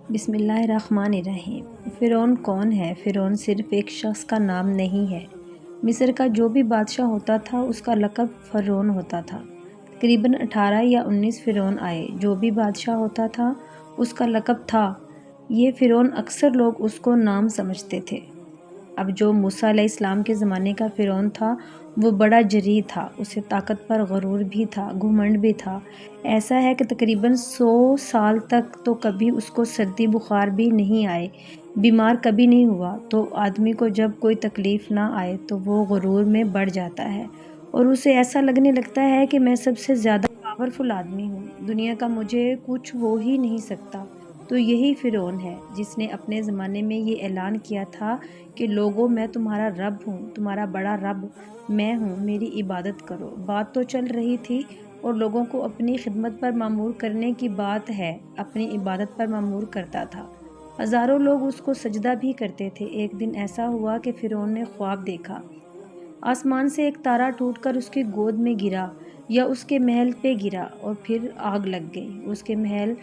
بسم اللہ الرحمن الرحیم۔ فرعون کون ہے؟ فرعون صرف ایک شخص کا نام نہیں ہے۔ مصر کا جو بھی بادشاہ ہوتا تھا اس کا لقب فرعون ہوتا تھا۔ تقریباً 18 یا 19 فرعون آئے، جو بھی بادشاہ ہوتا تھا اس کا لقب تھا۔ یہ فرعون اکثر لوگ اس کو نام سمجھتے تھے۔ اب جو موسیٰ علیہ السلام کے زمانے کا فرعون تھا وہ بڑا جری تھا، اسے طاقت پر غرور بھی تھا، گھمنڈ بھی تھا۔ ایسا ہے کہ تقریباً 100 سال تک تو کبھی اس کو سردی بخار بھی نہیں آئے، بیمار کبھی نہیں ہوا۔ تو آدمی کو جب کوئی تکلیف نہ آئے تو وہ غرور میں بڑھ جاتا ہے اور اسے ایسا لگنے لگتا ہے کہ میں سب سے زیادہ پاورفل آدمی ہوں، دنیا کا مجھے کچھ ہو ہی نہیں سکتا۔ تو یہی فرعون ہے جس نے اپنے زمانے میں یہ اعلان کیا تھا کہ لوگوں میں تمہارا رب ہوں، تمہارا بڑا رب میں ہوں، میری عبادت کرو۔ بات تو چل رہی تھی اور لوگوں کو اپنی خدمت پر مامور کرنے کی بات ہے، اپنی عبادت پر مامور کرتا تھا۔ ہزاروں لوگ اس کو سجدہ بھی کرتے تھے۔ ایک دن ایسا ہوا کہ فرعون نے خواب دیکھا، آسمان سے ایک تارا ٹوٹ کر اس کی گود میں گرا یا اس کے محل پہ گرا اور پھر آگ لگ گئی اس کے محل۔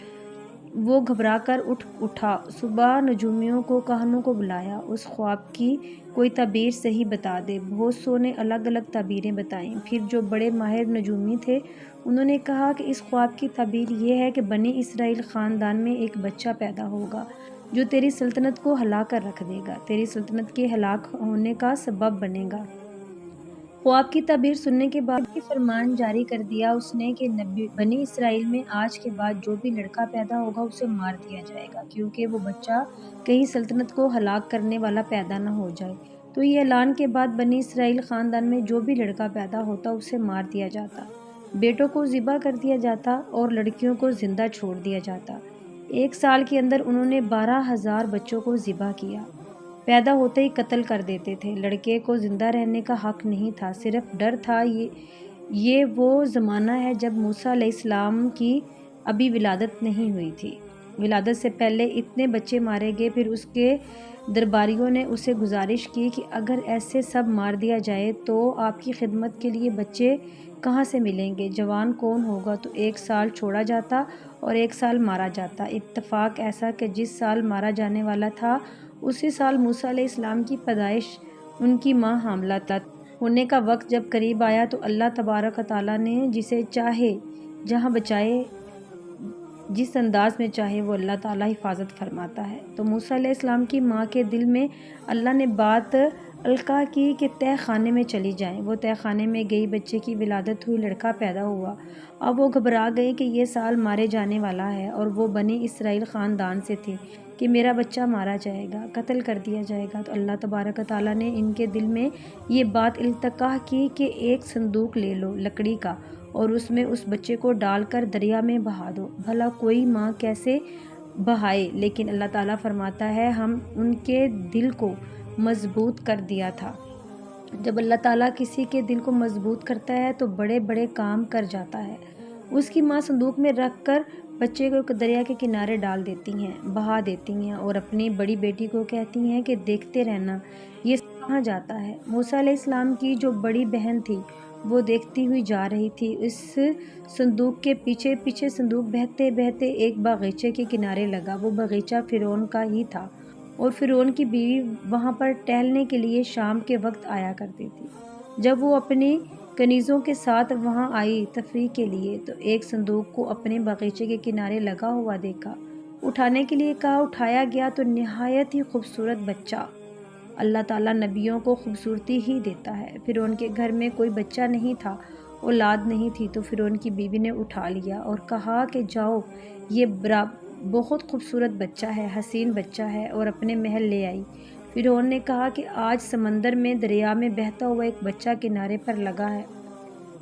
وہ گھبرا کر اٹھا، صبح نجومیوں کو، کاہنوں کو بلایا، اس خواب کی کوئی تعبیر صحیح بتا دے۔ بہت سو نے الگ الگ تعبیریں بتائیں۔ پھر جو بڑے ماہر نجومی تھے انہوں نے کہا کہ اس خواب کی تعبیر یہ ہے کہ بنی اسرائیل خاندان میں ایک بچہ پیدا ہوگا جو تیری سلطنت کو ہلا کر رکھ دے گا، تیری سلطنت کے ہلاک ہونے کا سبب بنے گا۔ خواب کی تعبیر سننے کے بعد یہ فرمان جاری کر دیا اس نے کہ بنی اسرائیل میں آج کے بعد جو بھی لڑکا پیدا ہوگا اسے مار دیا جائے گا، کیونکہ وہ بچہ کہیں سلطنت کو ہلاک کرنے والا پیدا نہ ہو جائے۔ تو یہ اعلان کے بعد بنی اسرائیل خاندان میں جو بھی لڑکا پیدا ہوتا اسے مار دیا جاتا، بیٹوں کو ذبح کر دیا جاتا اور لڑکیوں کو زندہ چھوڑ دیا جاتا۔ 1 سال کے اندر انہوں نے 12,000 بچوں کو ذبح کیا، پیدا ہوتے ہی قتل کر دیتے تھے۔ لڑکے کو زندہ رہنے کا حق نہیں تھا، صرف ڈر تھا۔ یہ وہ زمانہ ہے جب موسیٰ علیہ السلام کی ابھی ولادت نہیں ہوئی تھی۔ ولادت سے پہلے اتنے بچے مارے گئے۔ پھر اس کے درباریوں نے اسے گزارش کی کہ اگر ایسے سب مار دیا جائے تو آپ کی خدمت کے لیے بچے کہاں سے ملیں گے؟ جوان کون ہوگا؟ تو 1 سال چھوڑا جاتا اور 1 سال مارا جاتا۔ اتفاق ایسا کہ جس سال مارا جانے والا تھا اسی سال موسیٰ علیہ السلام کی پیدائش، ان کی ماں حاملہ ہونے کا وقت جب قریب آیا تو اللہ تبارک و تعالیٰ نے جسے چاہے جہاں بچائے، جس انداز میں چاہے وہ اللہ تعالیٰ حفاظت فرماتا ہے۔ تو موسیٰ علیہ السلام کی ماں کے دل میں اللہ نے بات القاء کی کہ تہ خانے میں چلی جائیں۔ وہ تہ خانے میں گئی، بچے کی ولادت ہوئی، لڑکا پیدا ہوا۔ اب وہ گھبرا گئی کہ یہ سال مارے جانے والا ہے اور وہ بنی اسرائیل خاندان سے تھی کہ میرا بچہ مارا جائے گا، قتل کر دیا جائے گا۔ تو اللہ تبارک و تعالیٰ نے ان کے دل میں یہ بات القاء کی کہ ایک صندوق لے لو لکڑی کا اور اس میں اس بچے کو ڈال کر دریا میں بہا دو۔ بھلا کوئی ماں کیسے بہائے؟ لیکن اللہ تعالیٰ فرماتا ہے ہم ان کے دل کو مضبوط کر دیا تھا۔ جب اللہ تعالیٰ کسی کے دل کو مضبوط کرتا ہے تو بڑے بڑے کام کر جاتا ہے۔ اس کی ماں صندوق میں رکھ کر بچے کو دریا کے کنارے ڈال دیتی ہیں، بہا دیتی ہیں اور اپنی بڑی بیٹی کو کہتی ہیں کہ دیکھتے رہنا یہ کہاں جاتا ہے۔ موسیٰ علیہ السلام کی جو بڑی بہن تھی وہ دیکھتی ہوئی جا رہی تھی۔ اس صندوق کے پیچھے پیچھے صندوق بہتے بہتے ایک باغیچے کے کنارے لگا۔ وہ باغیچہ فرعون کا ہی تھا اور فرعون کی بیوی وہاں پر ٹہلنے کے لیے شام کے وقت آیا کرتی تھی۔ جب وہ اپنی کنیزوں کے ساتھ وہاں آئی تفریح کے لیے تو ایک صندوق کو اپنے باغیچے کے کنارے لگا ہوا دیکھا، اٹھانے کے لیے کہا، اٹھایا گیا تو نہایت ہی خوبصورت بچہ۔ اللہ تعالیٰ نبیوں کو خوبصورتی ہی دیتا ہے۔ فرعون کے گھر میں کوئی بچہ نہیں تھا، اولاد نہیں تھی، تو فرعون کی بیوی نے اٹھا لیا اور کہا کہ جاؤ، یہ بہت خوبصورت بچہ ہے، حسین بچہ ہے، اور اپنے محل لے آئی۔ فرعون نے کہا کہ آج سمندر میں دریا میں بہتا ہوا ایک بچہ کنارے پر لگا ہے،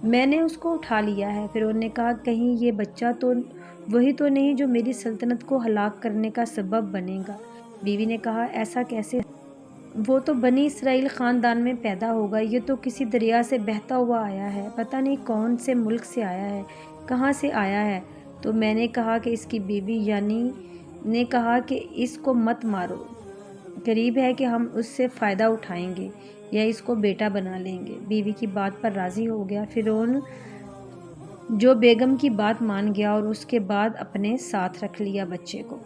میں نے اس کو اٹھا لیا ہے۔ فرعون نے کہا کہیں یہ بچہ تو وہی تو نہیں جو میری سلطنت کو ہلاک کرنے کا سبب بنے گا؟ بیوی نے کہا ایسا کیسے؟ وہ تو بنی اسرائیل خاندان میں پیدا ہوگا، یہ تو کسی دریا سے بہتا ہوا آیا ہے، پتہ نہیں کون سے ملک سے آیا ہے، کہاں سے آیا ہے۔ تو میں نے کہا کہ اس کی بیوی یعنی نے کہا کہ اس کو مت مارو، قریب ہے کہ ہم اس سے فائدہ اٹھائیں گے یا اس کو بیٹا بنا لیں گے۔ بیوی کی بات پر راضی ہو گیا فرعون، جو بیگم کی بات مان گیا اور اس کے بعد اپنے ساتھ رکھ لیا بچے کو۔